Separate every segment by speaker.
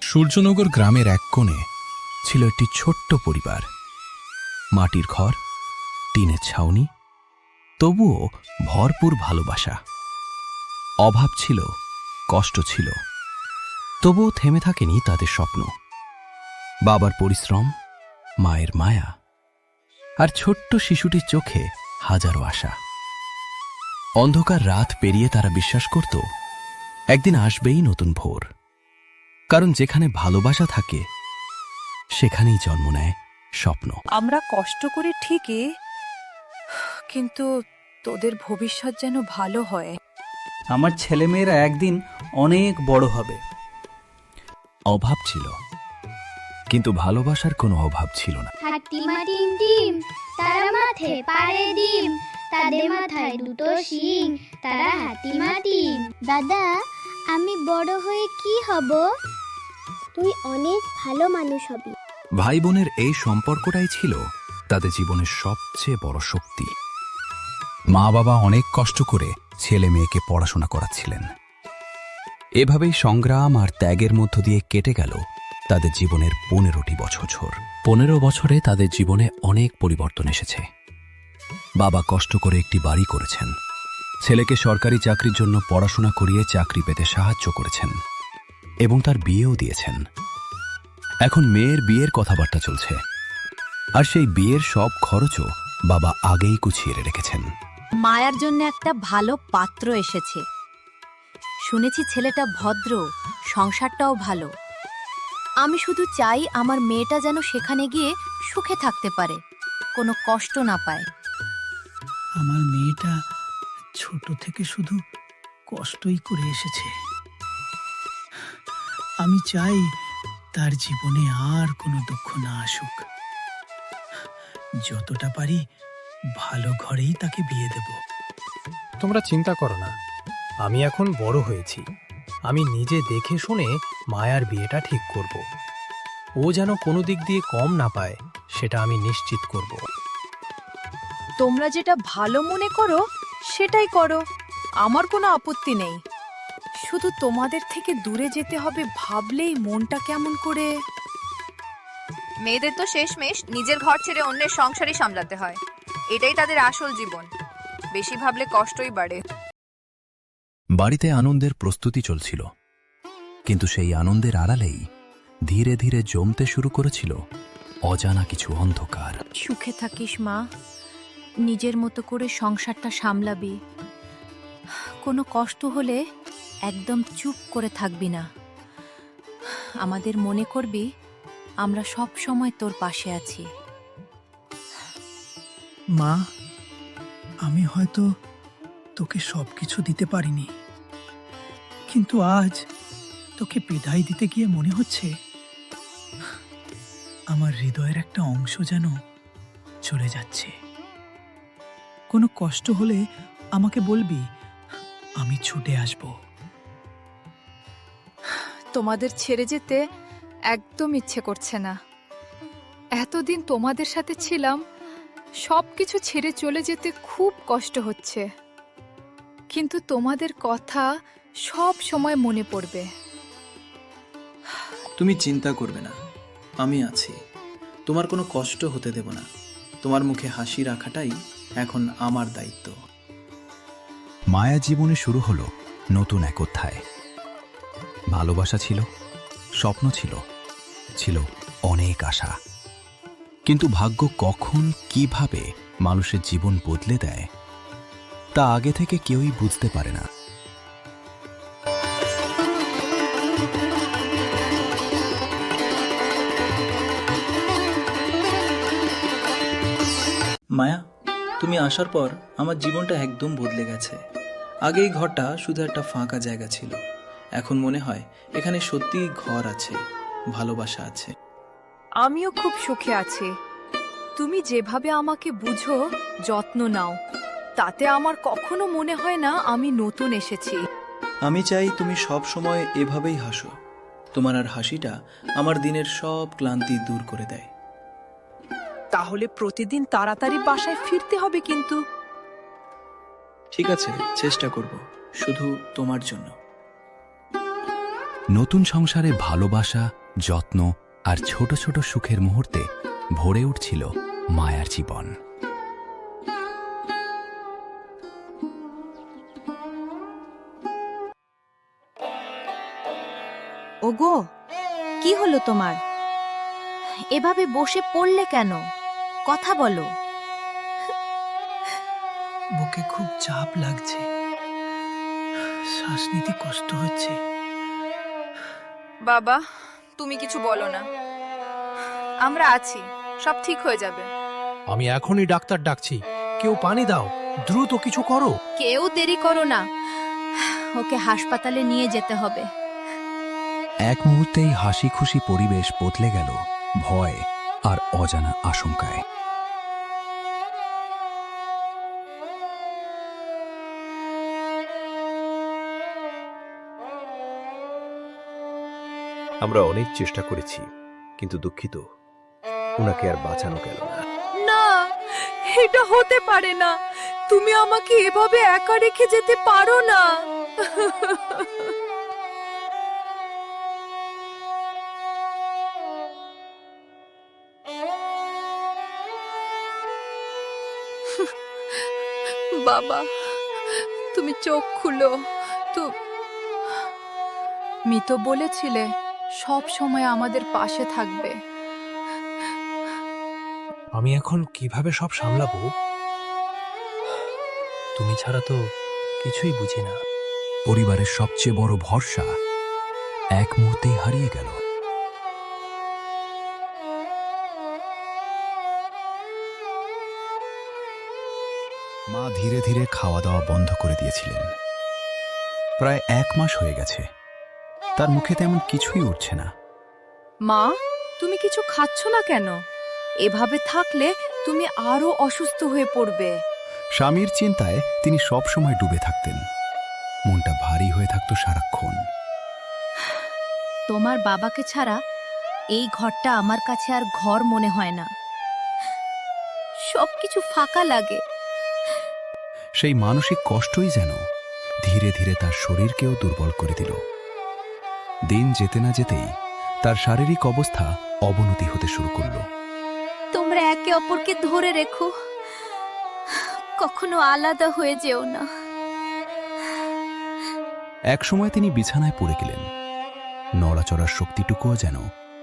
Speaker 1: সূর্যনগর গ্রামের এক কোণে ছিল একটি ছোট্ট পরিবার। মাটির ঘর, টিনের ছাউনি, তবুও ভরপুর ভালোবাসা। অভাব ছিল, কষ্ট ছিল, তবুও থেমে থাকেনি তাদের স্বপ্ন। বাবার পরিশ্রম, মায়ের মায়া, আর ছোট্ট শিশুটির চোখে হাজারো আশা। অন্ধকার রাত পেরিয়ে তারা বিশ্বাস করত একদিন আসবেই নতুন ভোর, কারণ যেখানে ভালোবাসা থাকে সেখানেই জন্ম নেয় স্বপ্ন।
Speaker 2: আমরা কষ্ট করি ঠিকই, কিন্তু তোদের ভবিষ্যৎ যেন ভালো হয়।
Speaker 3: আমার ছেলেমেয়েরা একদিন অনেক বড় হবে।
Speaker 1: অভাব ছিল, কিন্তু ভালোবাসার কোনো অভাব ছিল না।
Speaker 4: হাতিমা টিম টিম, তারা মাঠে পারে ডিম, তাদের মাথায় দুটো শিং, তারা হাতিমা টিম। দাদা, আমি বড় হয়ে কি হব? তুই অনেক ভালো মানুষ হবি।
Speaker 1: ভাই বোনের এই সম্পর্কটাই ছিল তাদের জীবনের সবচেয়ে বড় শক্তি। মা বাবা অনেক কষ্ট করে ছেলে মেয়েকে পড়াশোনা করাচ্ছিলেন। এভাবেই সংগ্রাম আর ত্যাগের মধ্য দিয়ে কেটে গেল তাদের জীবনের 15টি বছর। 15 বছরে তাদের জীবনে অনেক পরিবর্তন এসেছে। বাবা কষ্ট করে একটি বাড়ি করেছেন, ছেলেকে সরকারি চাকরির জন্য পড়াশোনা করিয়ে চাকরি পেতে সাহায্য করেছেন এবং তার বিয়েও দিয়েছেন। এখন মেয়ের বিয়ের কথাবার্তা চলছে, আর সেই বিয়ের সব খরচও বাবা আগেই গুছিয়ে রেখেছেন।
Speaker 2: মায়ার জন্য একটা ভালো পাত্র এসেছে। শুনেছি ছেলেটা ভদ্র, সংসারটাও ভালো। আমি শুধু চাই আমার মেয়েটা যেন সেখানে গিয়ে সুখে থাকতে পারে, কোনো কষ্ট না পায়।
Speaker 5: আমার মেয়েটা ছোট থেকে শুধু কষ্টই করে এসেছে। আমি চাই তার জীবনে আর কোনো দুঃখ না আসুক। যতটা পারি ভালো ঘরেই তাকে বিয়ে দেব।
Speaker 6: তোমরা চিন্তা করো না, আমি এখন বড় হয়েছি। আমি নিজে দেখে শুনে মায়ার বিয়েটা ঠিক করব। ও যেন কোনো দিক দিয়ে কম না পায়, সেটা আমি নিশ্চিত করব।
Speaker 2: তোমরা যেটা ভালো মনে করো সেটাই করো, আমার কোনো আপত্তি নেই। শুধু তোমাদের থেকে দূরে যেতে হবে ভাবলেই মনটা কেমন করে।
Speaker 7: মেয়েদের তো শেষমেশ নিজের ঘর ছেড়ে অন্যের সংসারই সামলাতে হয়। এটাই তাদের আসল জীবন। বেশি ভাবলে কষ্টই বাড়ে।
Speaker 1: বাড়িতে আনন্দের প্রস্তুতি চলছিল, কিন্তু সেই আনন্দের আড়ালেই ধীরে ধীরে জমতে শুরু করেছিল অজানা কিছু অন্ধকার।
Speaker 2: সুখে থাকিস মা, নিজের মতো করে সংসারটা সামলাবি। কোনো কষ্ট হলে একদম চুপ করে থাকবি না। আমাদের মনে করবি আমরা সব সময় তোর পাশে আছি।
Speaker 5: মা, আমি হয়তো তোকে সবকিছু দিতে পারিনি, কিন্তু আজ তোকে বিদায় দিতে গিয়ে মনে হচ্ছে আমার হৃদয়ের একটা অংশ যেন চলে যাচ্ছে। কোনো কষ্ট হলে আমাকে বলবি, আমি ছুটে আসব।
Speaker 8: তোমাদের ছেড়ে যেতে একদম ইচ্ছে করছে না। এতদিন তোমাদের সাথে ছিলাম, সবকিছু ছেড়ে চলে যেতে খুব কষ্ট হচ্ছে, কিন্তু তোমাদের কথা সব সময় মনে পড়বে।
Speaker 9: তুমি চিন্তা করবে না, আমি আছি। তোমার কোনো কষ্ট হতে দেব না। তোমার মুখে হাসি রাখাটাই এখন আমার দায়িত্ব।
Speaker 1: মায়া জীবনে শুরু হলো নতুন এক অধ্যায়। ভালোবাসা ছিল, স্বপ্ন ছিল, ছিল অনেক আশা। কিন্তু ভাগ্য কখন কিভাবে মানুষের জীবন বদলে দেয় তা আগে থেকে কেউই বুঝতে পারে না।
Speaker 9: মায়া, তুমি আসার পর আমার জীবনটা একদম বদলে গেছে। আগে এই ঘরটা শুধু একটা ফাঁকা জায়গা ছিল, এখন মনে হয় এখানে সত্যিই ঘর আছে, ভালোবাসা আছে।
Speaker 8: আমিও খুব সুখে আছি। তুমি যেভাবে আমাকে বুঝো, যত্ন নাও, তাতে আমার কখনো মনে হয় না আমি নতুন এসেছি।
Speaker 9: আমি চাই তুমি সব সময় এভাবেই হাসো। তোমার আর হাসিটা আমার দিনের সব ক্লান্তি দূর করে দেয়।
Speaker 2: তাহলে প্রতিদিন তাড়াতাড়ি বাসায় ফিরতে হবে কিন্তু।
Speaker 9: ঠিক আছে, চেষ্টা করব, শুধু তোমার জন্য।
Speaker 1: নতুন সংসারে ভালোবাসা, যত্ন আর ছোট ছোট সুখের মুহূর্তে ভরে উঠছিল মায়ার জীবন।
Speaker 2: ওগো, কি হলো তোমার? এভাবে বসে পড়লে কেন? কথা বলো।
Speaker 5: বুকে খুব চাপ লাগছে, শ্বাস নিতে কষ্ট হচ্ছে।
Speaker 7: বাবা, তুমি কিছু বলো না, আমরা আছি, সব ঠিক হয়ে যাবে।
Speaker 6: আমি এখনই ডাক্তার ডাকছি। কেউ পানি দাও, দ্রুত কিছু করো।
Speaker 2: কেউ দেরি করো না, ওকে হাসপাতালে নিয়ে যেতে হবে।
Speaker 1: এক মুহূর্তেই হাসি খুশি পরিবেশ বদলে গেল ভয় আর অজানা আশঙ্কায়।
Speaker 10: আমরা অনেক চেষ্টা করেছি, কিন্তু দুঃখিত, ওনাকে আর বাঁচানো গেল না।
Speaker 8: না, এটা হতে পারে না। তুমি আমাকে এভাবে একা রেখে যেতে পারো না। বাবা, তুমি চোখ খুলো। মিতো বলেছিলে সব সময় আমাদের পাশে থাকবে।
Speaker 6: আমি এখন কিভাবে সব সামলাবো? তুমি ছাড়া তো কিছুই বুঝি না।
Speaker 1: পরিবারের সবচেয়ে বড় ভরসা এক মুহূর্তেই হারিয়ে গেল। মা ধীরে ধীরে খাওয়া দাওয়া বন্ধ করে দিয়েছিলেন। প্রায় 1 মাস হয়ে গেছে, তার মুখে তেমন কিছুই উঠছে না।
Speaker 8: মা, তুমি কিছু খাচ্ছ না কেন? এভাবে থাকলে তুমি আরো অসুস্থ হয়ে পড়বে।
Speaker 1: স্বামীর চিন্তায় তিনি সব সময় ডুবে থাকতেন, মনটা ভারী হয়ে থাকতো সারাক্ষণ।
Speaker 2: তোমার বাবাকে ছাড়া এই ঘরটা আমার কাছে আর ঘর মনে হয় না, সবকিছু ফাঁকা লাগে।
Speaker 1: সেই মানসিক কষ্টই যেন ধীরে ধীরে তার শরীরকেও দুর্বল করে দিল। দিন যেতে না যেতেই তার শারীরিক অবস্থা অবনতি হতে শুরু করল।
Speaker 2: তোমরা একে অপরকে ধরে রেখো, কখনো আলাদা হয়ে যেও না।
Speaker 1: একসময় তিনি বিছানায় পড়ে গেলেন, নড়াচড়ার শক্তিটুকুও যেন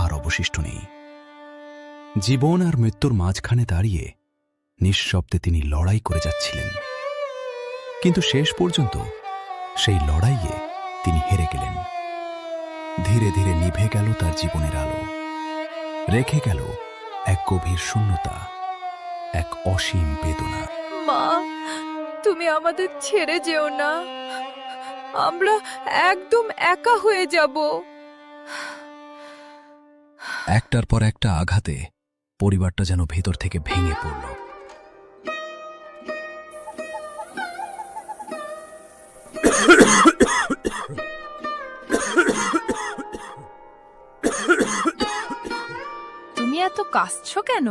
Speaker 1: আর অবশিষ্ট নেই। জীবন আর মৃত্যুর মাঝখানে দাঁড়িয়ে নিঃশব্দে তিনি লড়াই করে যাচ্ছিলেন, কিন্তু শেষ পর্যন্ত সেই লড়াইয়ে তিনি হেরে গেলেন। ধীরে ধীরে নিভে গেল তার জীবনের আলো, রেখে গেল এক গভীর শূন্যতা, এক অসীম বেদনা।
Speaker 8: মা, তুমি আমাদের ছেড়ে যেও না, আমরা একদম একা হয়ে যাব।
Speaker 1: একটার পর একটা আঘাতে পরিবারটা যেন ভেতর থেকে ভেঙে পড়ল।
Speaker 8: তুমি এত কাঁদছো কেন?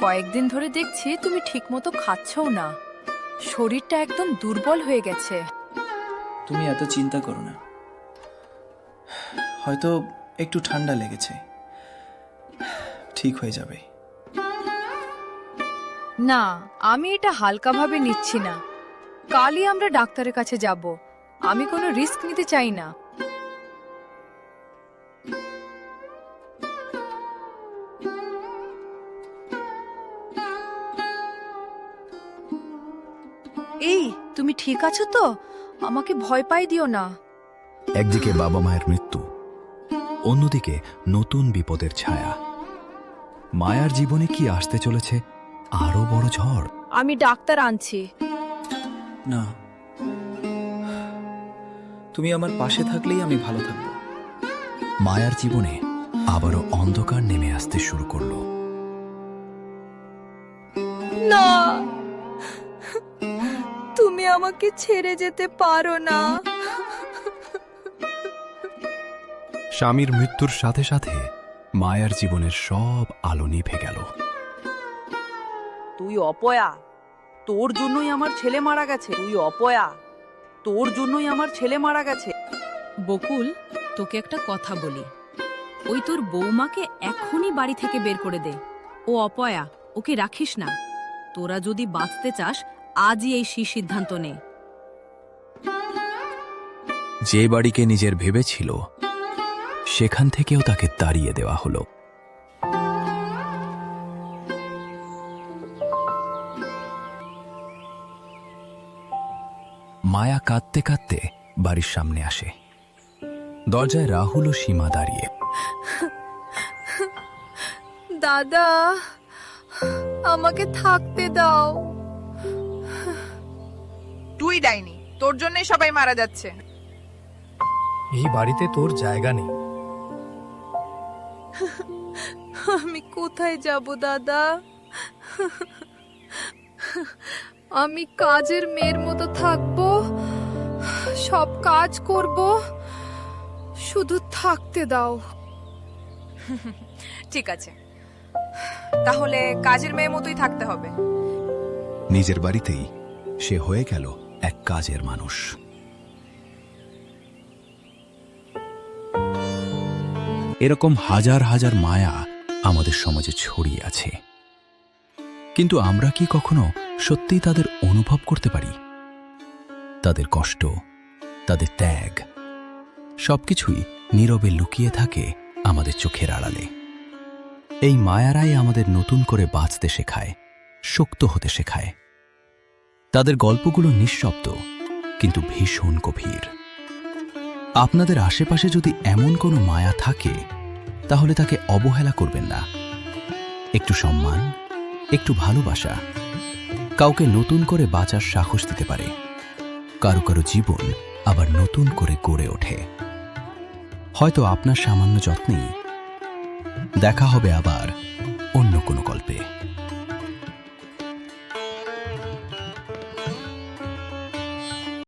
Speaker 8: কয়েকদিন ধরে দেখছি তুমি ঠিকমতো খাচ্ছও না, শরীরটা একদম দুর্বল হয়ে গেছে।
Speaker 9: তুমি এত চিন্তা করো না, হয়তো একটু ঠান্ডা লেগেছে, ঠিক হয়ে যাবে।
Speaker 8: না, আমি এটা হালকাভাবে নিচ্ছি না। কালই আমরা ডাক্তারের কাছে যাব, আমি কোনো রিস্ক নিতে চাই না। এই, তুমি ঠিক আছো তো? আমাকে ভয় পাই দিও না।
Speaker 1: একদিকে বাবা মায়ের মৃত্যু, অন্যদিকে নতুন বিপদের ছায়া। মায়ার জীবনে কি আসতে চলেছে আরো বড় ঝড়?
Speaker 8: আমি ডাক্তার আনছি।
Speaker 9: না, তুমি আমার পাশে থাকলেই আমি ভালো থাকবো।
Speaker 1: মায়ার জীবনে আবারও অন্ধকার নেমে আসতে শুরু করলো।
Speaker 8: না, তুমি আমাকে ছেড়ে যেতে পারো না।
Speaker 1: স্বামীর মৃত্যুর সাথে সাথে মায়ার জীবনের সব আলো নিভে গেল।
Speaker 11: তুই অপয়া, তোর জন্যই আমার ছেলে মারা গেছে। তুই অপয়া, তোর জন্যই আমার ছেলে মারা গেছে।
Speaker 8: বকুল,
Speaker 12: তোকে একটা কথা বলি, ওই তোর বৌমাকে এখনই বাড়ি থেকে বের করে দে। ও অপয়া, ওকে রাখিস না। তোরা যদি বাঁচতে চাস আজই এই সিদ্ধান্ত নে।
Speaker 1: যে বাড়িকে নিজের ভেবেছিল সেখান থেকেও তাকে তাড়িয়ে দেওয়া হলো। মায়া কাঁদতে কাঁদতে বাড়ির সামনে আসে। দরজায় রাহুল ও সীমা দাঁড়িয়ে।
Speaker 8: দাদা, আমাকে থাকতে দাও।
Speaker 7: তুই ডাইনি, তোর জন্যই সবাই মারা যাচ্ছে।
Speaker 6: এই বাড়িতে তোর জায়গা নেই।
Speaker 8: আমি কোথায় যাব দাদা? আমি কাজের মেয়ের মতো থাকবো, সব কাজ করব, শুধু থাকতে দাও।
Speaker 7: ঠিক আছে, তাহলে কাজের মেয়ে মতোই থাকতে হবে।
Speaker 1: নিজের বাড়িতেই সে হয়ে গেল এক কাজের মানুষ। এরকম হাজার হাজার মায়া আমাদের সমাজে ছড়িয়ে আছে, কিন্তু আমরা কি কখনো সত্যিই তাদের অনুভব করতে পারি? তাদের কষ্ট, তাদের ত্যাগ, সবকিছুই নীরবে লুকিয়ে থাকে আমাদের চোখের আড়ালে। এই মায়ারাই আমাদের নতুন করে বাঁচতে শেখায়, শক্ত হতে শেখায়। তাদের গল্পগুলো নিঃশব্দ কিন্তু ভীষণ গভীর। আপনাদের আশেপাশে যদি এমন কোনো মায়া থাকে, তাহলে তাকে অবহেলা করবেন না। একটু সম্মান, একটু ভালোবাসা কাউকে নতুন করে বাঁচার সাহস দিতে পারে। কারো কারো জীবন আবার নতুন করে গড়ে ওঠে, হয়তো আপনার সামান্য যত্নেই। দেখা হবে আবার অন্য কোনো গল্পে।